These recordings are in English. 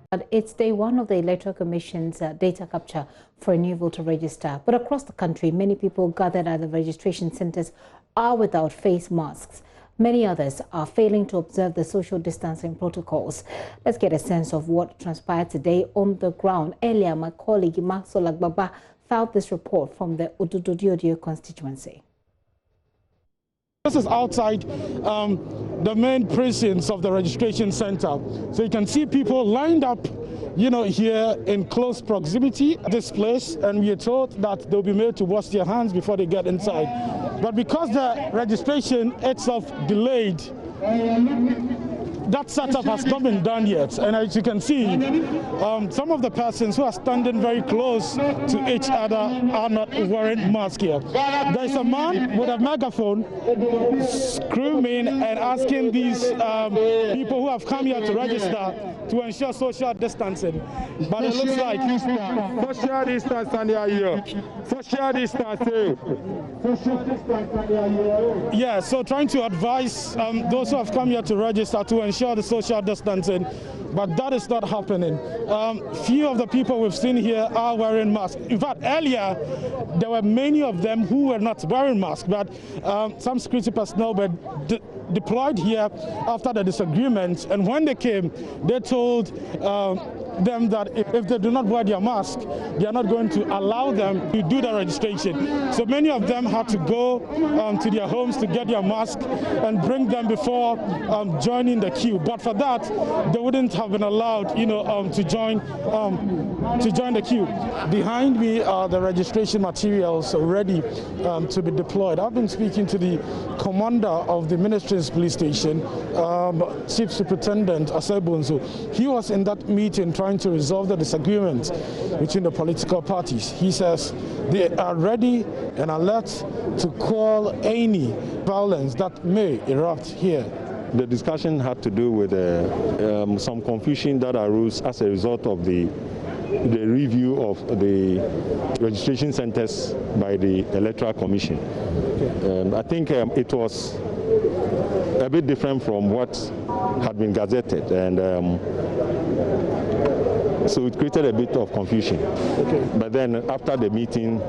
But it's day one of the Electoral Commission's data capture for a new voter register. But across the country, many people gathered at the registration centers are without face masks. Many others are failing to observe the social distancing protocols. Let's get a sense of what transpired today on the ground. Earlier, my colleague Masola Gbagba filed this report from the Odududio constituency. This is outside the main precincts of the registration center. So you can see people lined up, here in close proximity at this place, and we are told that they'll be made to wash their hands before they get inside. But because the registration itself delayed, that setup has not been done yet, and as you can see, some of the persons who are standing very close to each other are not wearing masks here. There's a man with a megaphone screaming and asking these people who have come here to register to ensure social distancing. But it looks like social distance here. Social distance. Yeah, so trying to advise those who have come here to register to ensure the social distancing, but that is not happening. Few of the people we've seen here are wearing masks. In fact, earlier there were many of them who were not wearing masks, but some security personnel were deployed here after the disagreement, and when they came, they told them that if they do not wear their mask, they are not going to allow them to do the registration. So many of them had to go to their homes to get their mask and bring them before joining the queue. But for that, they wouldn't have been allowed, to join the queue. Behind me are the registration materials ready to be deployed. I've been speaking to the commander of the Ministry's police station, Chief Superintendent Asebunzo. He was in that meeting trying to resolve the disagreement between the political parties. He says they are ready and alert to call any violence that may erupt here. The discussion had to do with some confusion that arose as a result of the review of the registration centers by the Electoral Commission. I think it was a bit different from what had been gazetted, and so it created a bit of confusion. But then after the meeting,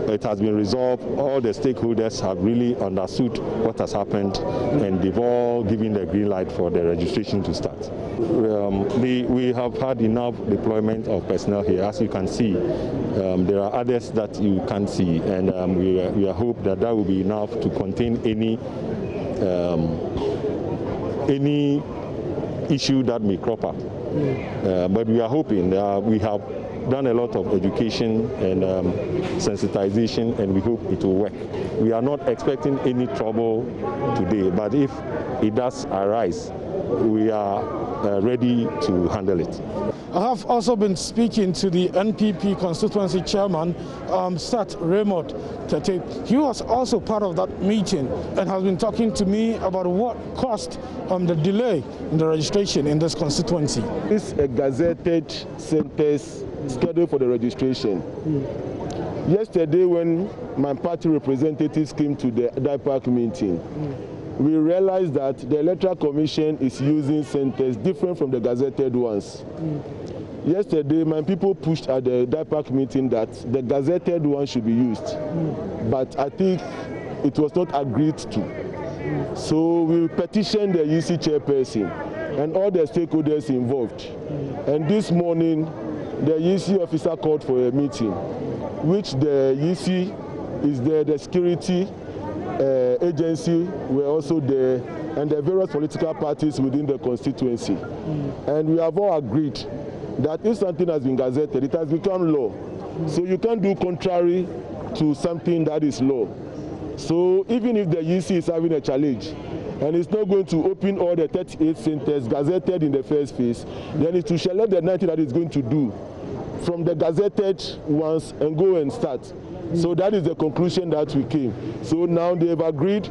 it has been resolved. All the stakeholders have really understood what has happened, and they've all given the green light for the registration to start. We have had enough deployment of personnel here. As you can see, there are others that you can't see, and we hope that that will be enough to contain any issue that may crop up. But we are hoping we have done a lot of education and sensitization, and we hope it will work. We are not expecting any trouble today, but if it does arise, we are ready to handle it. I have also been speaking to the NPP constituency chairman, Sat Raymond Tete. He was also part of that meeting and has been talking to me about what caused the delay in the registration in this constituency. This is a gazetted centers scheduled for the registration. Yesterday, when my party representatives came to the DIPAC meeting, we realized that the Electoral Commission is using centers different from the gazetted ones. Yesterday, my people pushed at the DIPAC meeting that the gazetted one should be used, but I think it was not agreed to. So we petitioned the UC chairperson and all the stakeholders involved. And this morning, the UC officer called for a meeting, which the UC is there, the security agency were also there, and the various political parties within the constituency. And we have all agreed that if something has been gazetted, it has become law. So you can't do contrary to something that is law. So even if the UC is having a challenge, and it's not going to open all the 38 centers gazetted in the first phase, then it will select the 90 that it's going to do from the gazetted ones and go and start. So that is the conclusion that we came. So now they've agreed,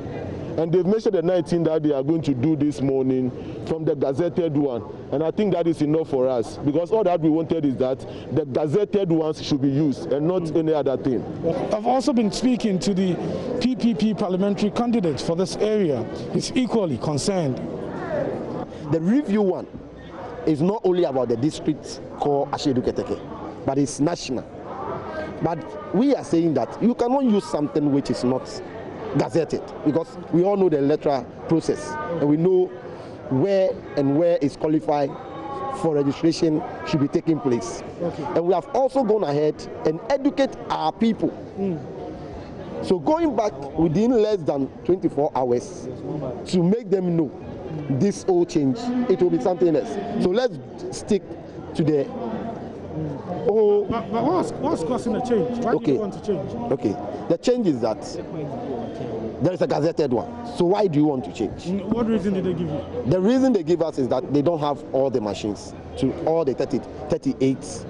and they've measured the 19 that they are going to do this morning from the gazetted one. And I think that is enough for us, because all that we wanted is that the gazetted ones should be used and not any other thing. I've also been speaking to the PPP parliamentary candidate for this area. He's equally concerned. The review one is not only about the district called Ashedu Keteke, but it's national. But we are saying that you cannot use something which is not gazetted, because we all know the electoral process and we know where is qualified for registration should be taking place. Okay. And we have also gone ahead and educate our people. So going back within less than 24 hours to make them know this whole change, it will be something else. So let's stick to the whole. But what's causing the change? Why do you want to change? Okay, the change is that there is a gazetted one. So why do you want to change? What reason did they give you? The reason they give us is that they don't have all the machines to all the 38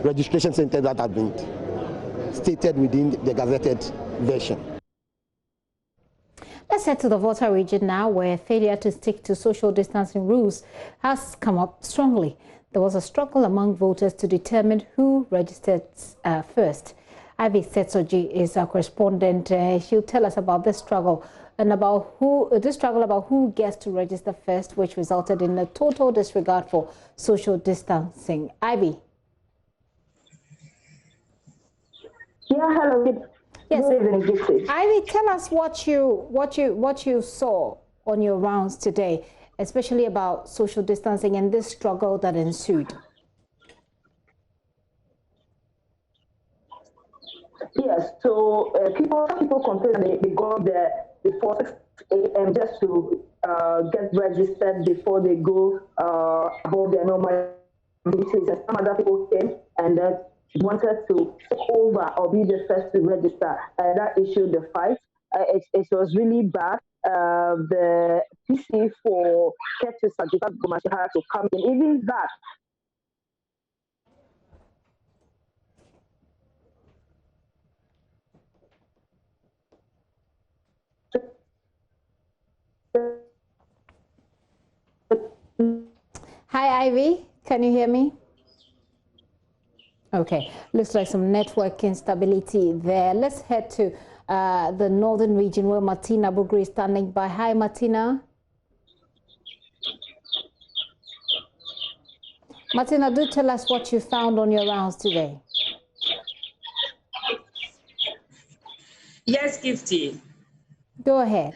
registration centers that have been stated within the gazetted version. Let's head to the Volta region now, where failure to stick to social distancing rules has come up strongly. There was a struggle among voters to determine who registered first. Ivy Setsoji is our correspondent. She'll tell us about this struggle and about who gets to register first, which resulted in a total disregard for social distancing. Ivy. Yeah, hello. Yes, Ivy, tell us what you saw on your rounds today, especially about social distancing and this struggle that ensued. Yes, so people complain they go there before 6 a.m. just to get registered before they go above their normal duties. And some other people came and wanted to take over or be the first to register. That issued the fight. It was really bad. The PC for Ketu Sagitta Gomashi had to come in. Even that. Hi, Ivy. Can you hear me? Okay, looks like some network instability there. Let's head to the northern region where Martina Bugri is standing by. Hi, Martina. Martina, do tell us what you found on your rounds today. Yes, Gifty. Go ahead.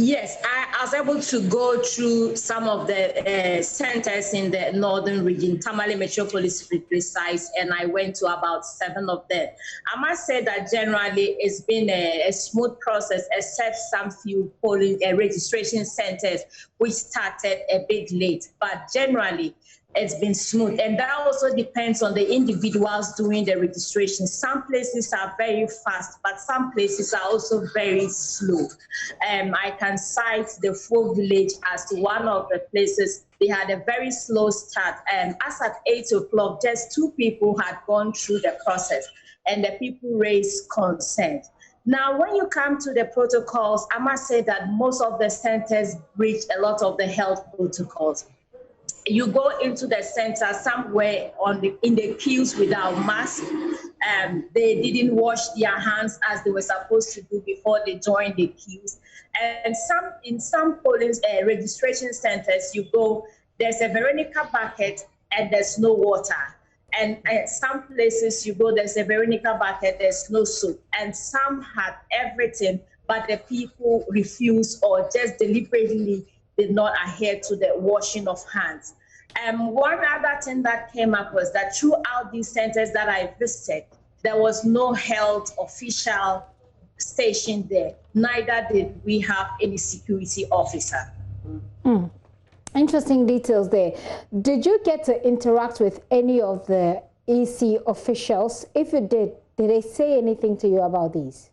Yes, I was able to go through some of the centers in the northern region, Tamale Metropolis to be precise, and I went to about 7 of them. I must say that generally it's been a smooth process, except some few polling registration centers which started a bit late, but generally it's been smooth. And that also depends on the individuals doing the registration. Some places are very fast, but some places are also very slow. I can cite the Folk Village as one of the places. They had a very slow start. As at 8 o'clock, just 2 people had gone through the process, and the people raised concern. Now, when you come to the protocols, I must say that most of the centers breach a lot of the health protocols. You go into the center somewhere in the queues without masks. They didn't wash their hands as they were supposed to do before they joined the queues. And in some polling registration centers, you go, there's a Veronica bucket and there's no water. And some places you go, there's a Veronica bucket, there's no soap. And some had everything, but the people refused or just deliberately did not adhere to the washing of hands. One other thing that came up was that throughout these centers that I visited, there was no health official stationed there. Neither did we have any security officer. Interesting details there. Did you get to interact with any of the EC officials? If you did they say anything to you about these?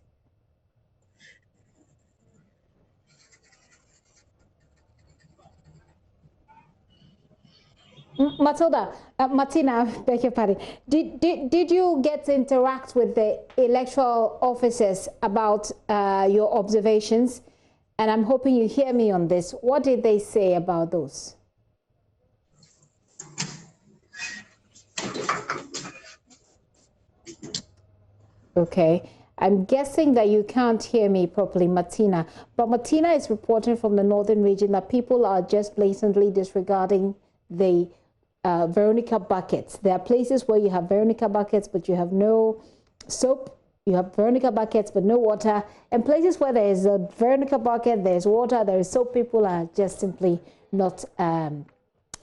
Martina, beg your pardon. Did you get to interact with the electoral officers about your observations? And I'm hoping you hear me on this. What did they say about those? Okay. I'm guessing that you can't hear me properly, Martina. But Martina is reporting from the northern region that people are just blatantly disregarding the Veronica buckets. There are places where you have Veronica buckets, but you have no soap. You have Veronica buckets, but no water. And places where there is a Veronica bucket, there's water, there is soap, people are just simply not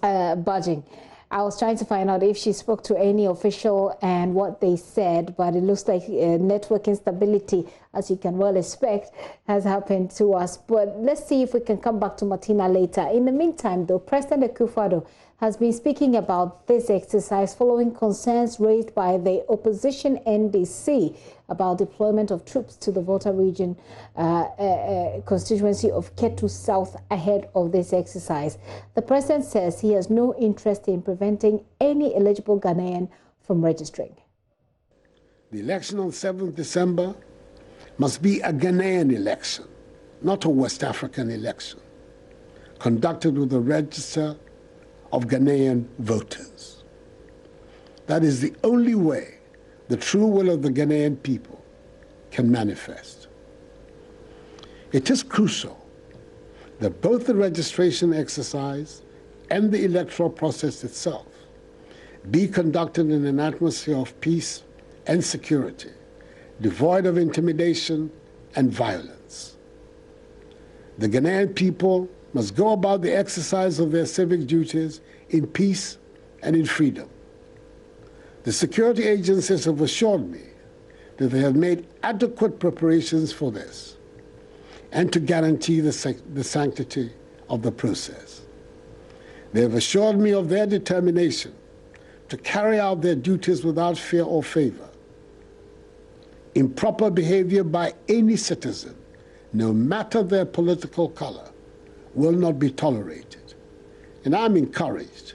budging. I was trying to find out if she spoke to any official and what they said, but it looks like network instability, as you can well expect, has happened to us. But let's see if we can come back to Martina later. In the meantime, though, President Akufo-Addo has been speaking about this exercise following concerns raised by the opposition NDC about deployment of troops to the Volta region constituency of Ketu South ahead of this exercise. The president says he has no interest in preventing any eligible Ghanaian from registering. The election on 7th December must be a Ghanaian election, not a West African election, conducted with a register of Ghanaian voters. That is the only way the true will of the Ghanaian people can manifest. It is crucial that both the registration exercise and the electoral process itself be conducted in an atmosphere of peace and security, devoid of intimidation and violence. The Ghanaian people must go about the exercise of their civic duties in peace and in freedom. The security agencies have assured me that they have made adequate preparations for this and to guarantee the sanctity of the process. They have assured me of their determination to carry out their duties without fear or favor. Improper behavior by any citizen, no matter their political color, will not be tolerated. And I'm encouraged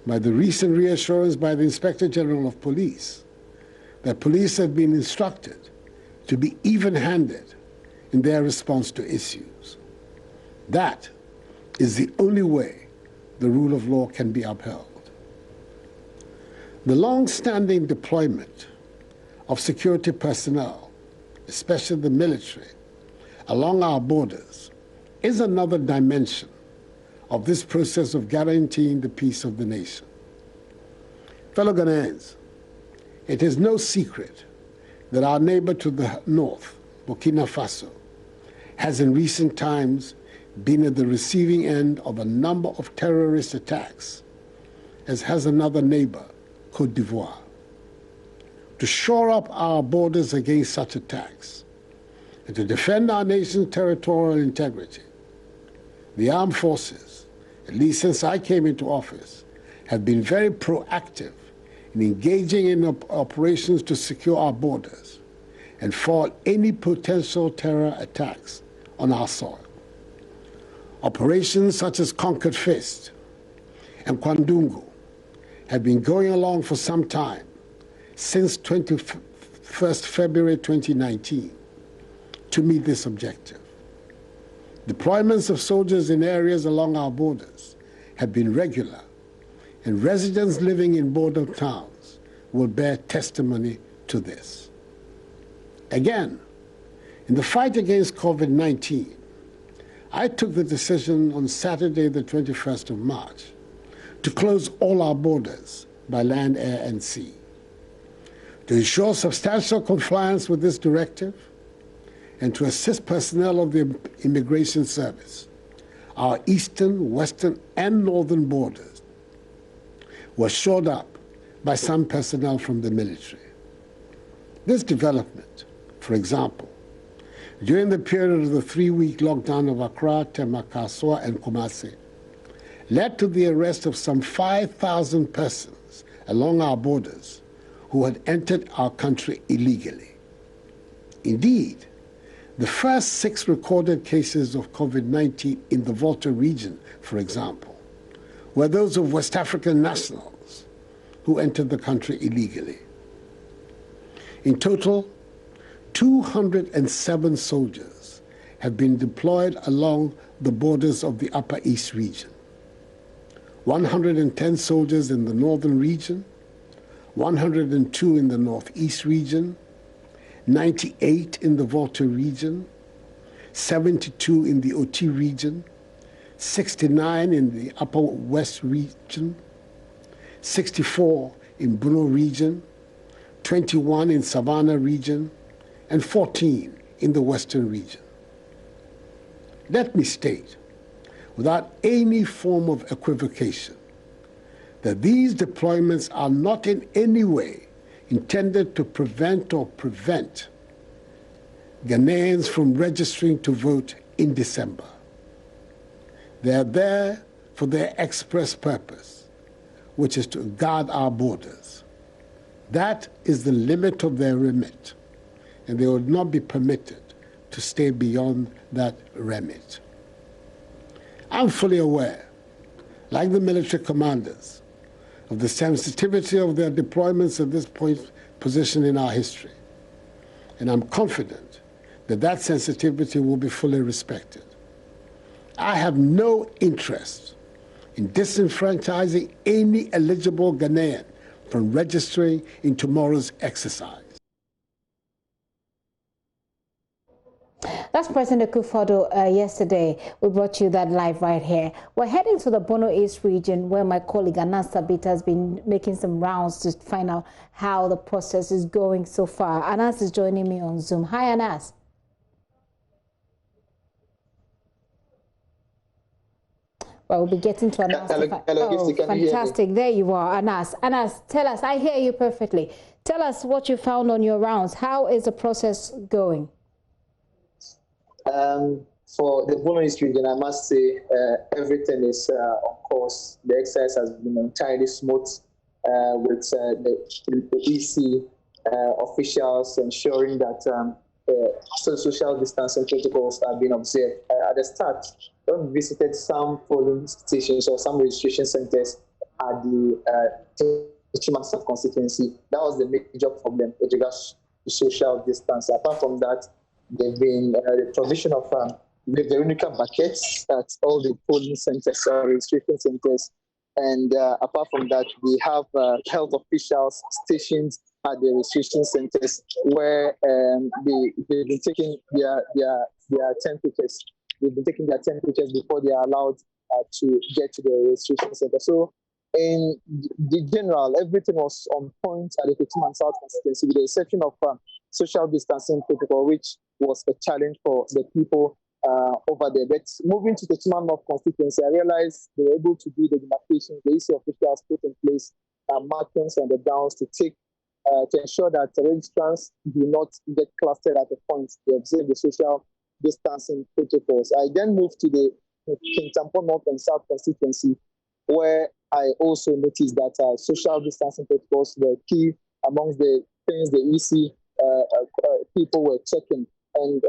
by the recent reassurance by the Inspector General of Police that police have been instructed to be even-handed in their response to issues. That is the only way the rule of law can be upheld. The long-standing deployment of security personnel, especially the military, along our borders is another dimension of this process of guaranteeing the peace of the nation. Fellow Ghanaians, it is no secret that our neighbor to the north, Burkina Faso, has in recent times been at the receiving end of a number of terrorist attacks, as has another neighbor, Côte d'Ivoire. To shore up our borders against such attacks and to defend our nation's territorial integrity, the armed forces, at least since I came into office, have been very proactive in engaging in operations to secure our borders and foil any potential terror attacks on our soil. Operations such as Conquered Fist and Kwandungu have been going along for some time, since 21st February 2019, to meet this objective. Deployments of soldiers in areas along our borders have been regular, and residents living in border towns will bear testimony to this. Again, in the fight against COVID-19, I took the decision on Saturday, the 21st of March, to close all our borders by land, air, and sea. To ensure substantial compliance with this directive and to assist personnel of the Immigration Service, our eastern, western, and northern borders were shored up by some personnel from the military. This development, for example, during the period of the 3-week lockdown of Accra, Temakaswa, and Kumasi, led to the arrest of some 5,000 persons along our borders who had entered our country illegally. Indeed, the first 6 recorded cases of COVID-19 in the Volta region, for example, were those of West African nationals who entered the country illegally. In total, 207 soldiers have been deployed along the borders of the Upper East region. 110 soldiers in the northern region, 102 in the northeast region, 98 in the Volta region, 72 in the OT region, 69 in the Upper West region, 64 in Bruno region, 21 in Savannah region, and 14 in the Western region. Let me state, without any form of equivocation, that these deployments are not in any way intended to prevent or prevent Ghanaians from registering to vote in December. They are there for their express purpose, which is to guard our borders. That is the limit of their remit, and they will not be permitted to stay beyond that remit. I'm fully aware, like the military commanders, of the sensitivity of their deployments at this position in our history, and I'm confident that that sensitivity will be fully respected. I have no interest in disenfranchising any eligible Ghanaian from registering in tomorrow's exercise. That's President Akufo-Addo yesterday. We brought you that live right here. We're heading to the Bono East region, where my colleague Anas Sabita has been making some rounds to find out how the process is going so far. Anas is joining me on Zoom. Hi, Anas. Well, we'll be getting to Anas. Hello, fantastic. There you are, Anas. Anas, tell us, I hear you perfectly. Tell us what you found on your rounds. How is the process going? For the Bono East region, I must say everything is on course. The exercise has been entirely smooth with the EC officials ensuring that social distancing protocols are being observed. At the start, when we visited some polling stations or some registration centers at the Chimansaf constituency, that was the major problem with regards to social distance. Apart from that, there's been the provision of the Veronica buckets at all the polling centers or registration centers. And apart from that, we have health officials stationed at the registration centers where they've been taking their temperatures. They've been taking their temperatures before they are allowed to get to the registration center. So in the general, everything was on point at the Techiman South constituency, with the exception of social distancing protocol, which was a challenge for the people over there. But moving to the Techiman North constituency, I realized they were able to do the demarcation. The EC officials put in place markings on the grounds to ensure that the registrants do not get clustered at a point. They observe the social distancing protocols. I then moved to the Kintampo North and South constituency, where I also noticed that social distancing protocols were key amongst the things the EC people were checking. And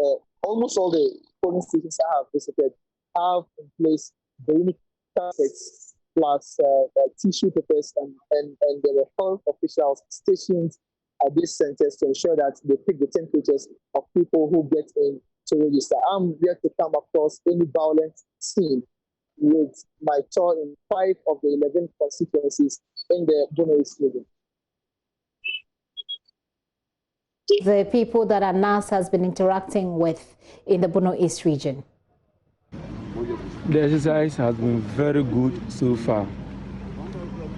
almost all the polling stations I have visited have in place the carpets plus tissue papers, and there were health officials stationed at these centers to ensure that they pick the temperatures of people who get in to register. I'm yet to come across any violent scene with my tour in 5 of the 11 constituencies in the Bono East region. The people that Anas has been interacting with in the Bono East region. The exercise has been very good so far.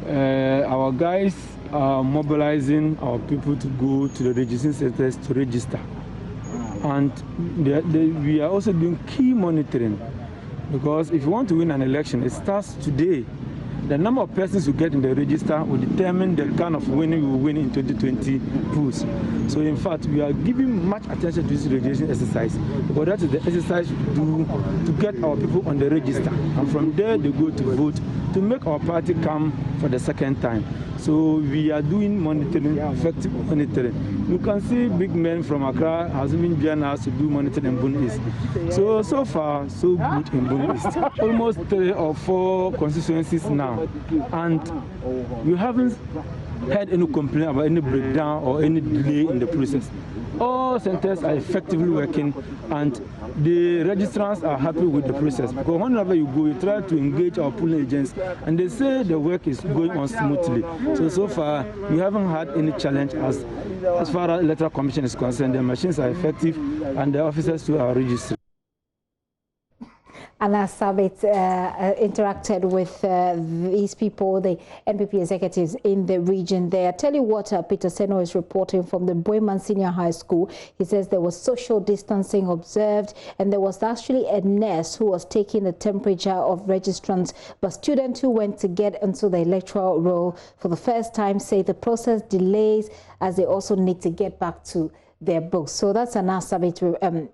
Our guys are mobilizing our people to go to the registration centers to register. And we are also doing key monitoring, because if you want to win an election, it starts today. The number of persons who get in the register will determine the kind of winning we will win in 2020 polls. So in fact, we are giving much attention to this registration exercise, because that is the exercise we do to get our people on the register. And from there, they go to vote to make our party come for the second time. So we are doing monitoring, effective monitoring. You can see big men from Accra has been joining us to do monitoring in Bono East. So far, so good in Bono East. Almost 3 or 4 constituencies now. And we haven't heard any complaint about any breakdown or any delay in the process. All centers are effectively working, and the registrants are happy with the process, because whenever you go, you try to engage our polling agents, and they say the work is going on smoothly. So far, we haven't had any challenge as far as Electoral Commission is concerned. The machines are effective, and the officers too are registered. Anna Sabit interacted with these people, the NPP executives in the region there. Tell you what, Peter Seno is reporting from the Boyman Senior High School. He says there was social distancing observed, and there was actually a nurse who was taking the temperature of registrants. But students who went to get into the electoral roll for the first time say the process delays as they also need to get back to their books. So that's Anna Sabit.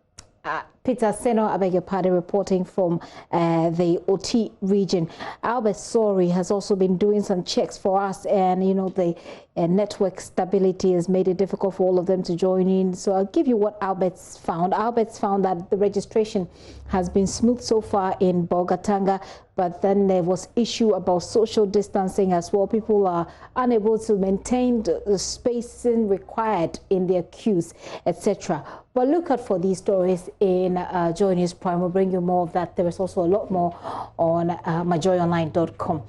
Peter Seno, I beg your pardon, reporting from the OT region. Albert Sori has also been doing some checks for us, and you know, the network stability has made it difficult for all of them to join in. So I'll give you what Albert's found. Albert's found that the registration has been smooth so far in Bolgatanga, but then there was issue about social distancing as well. People are unable to maintain the spacing required in their queues, etc. But look out for these stories in JoyNews Prime. We'll bring you more of that. There is also a lot more on myjoyonline.com.